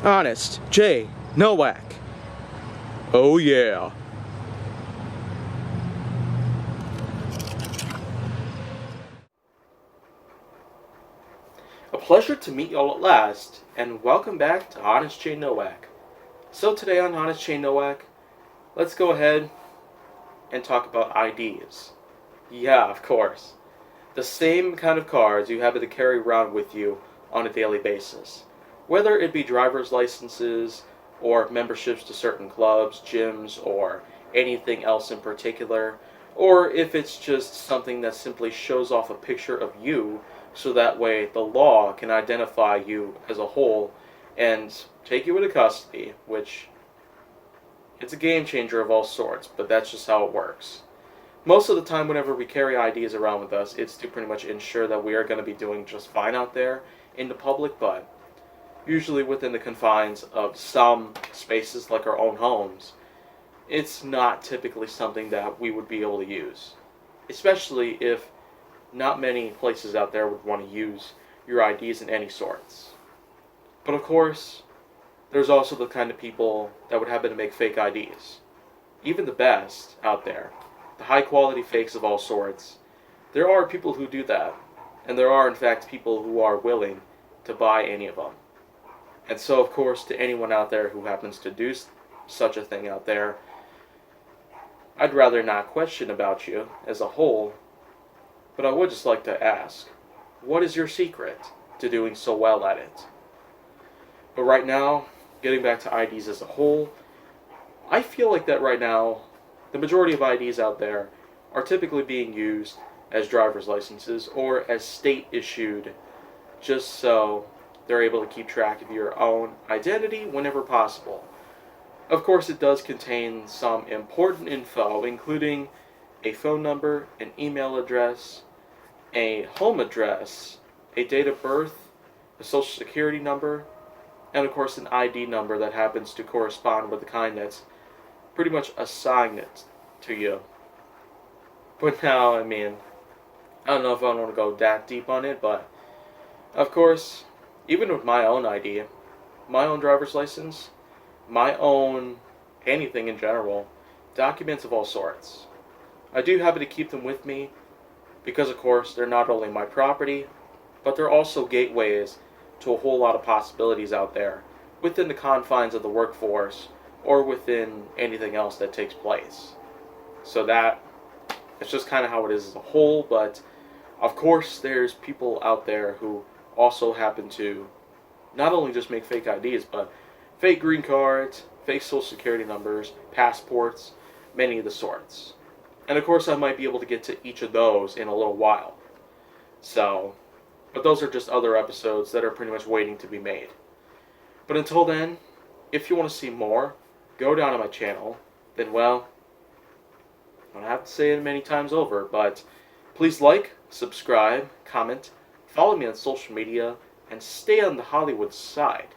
Honest J. Nowak. Oh yeah. A pleasure to meet y'all at last, and welcome back to Honest J. Nowak. So today on Honest J. Nowak, let's go ahead and talk about IDs. Yeah, of course. The same kind of cards you happen to carry around with you on a daily basis. Whether it be driver's licenses, or memberships to certain clubs, gyms, or anything else in particular, or if it's just something that simply shows off a picture of you so that way the law can identify you as a whole and take you into custody, which it's a game changer of all sorts, but that's just how it works. Most of the time, whenever we carry IDs around with us, it's to pretty much ensure that we are going to be doing just fine out there in the public, but usually within the confines of some spaces like our own homes, it's not typically something that we would be able to use. Especially if not many places out there would want to use your IDs in any sorts. But of course, there's also the kind of people that would happen to make fake IDs. Even the best out there, the high quality fakes of all sorts, there are people who do that. And there are in fact people who are willing to buy any of them. And so, of course, to anyone out there who happens to do such a thing out there, I'd rather not question about you as a whole, but I would just like to ask, what is your secret to doing so well at it? But right now, getting back to IDs as a whole, I feel like that right now, the majority of IDs out there are typically being used as driver's licenses or as state-issued, just so they're able to keep track of your own identity whenever possible. Of course, it does contain some important info, including a phone number, an email address, a home address, a date of birth, a social security number, and of course an ID number that happens to correspond with the kind that's pretty much assigned it to you. But now, I don't know if I want to go that deep on it, but of course, even with my own ID, my own driver's license, my own anything in general, documents of all sorts, I do happen to keep them with me because, of course, they're not only my property, but they're also gateways to a whole lot of possibilities out there within the confines of the workforce or within anything else that takes place. So that, it's just kind of how it is as a whole, but of course there's people out there who also happen to not only just make fake IDs, but fake green cards, fake social security numbers, passports, many of the sorts. And of course I might be able to get to each of those in a little while. So, but those are just other episodes that are pretty much waiting to be made. But until then, if you want to see more, go down to my channel, then well, I don't have to say it many times over, but please like, subscribe, comment, follow me on social media, and stay on the Hollywood side.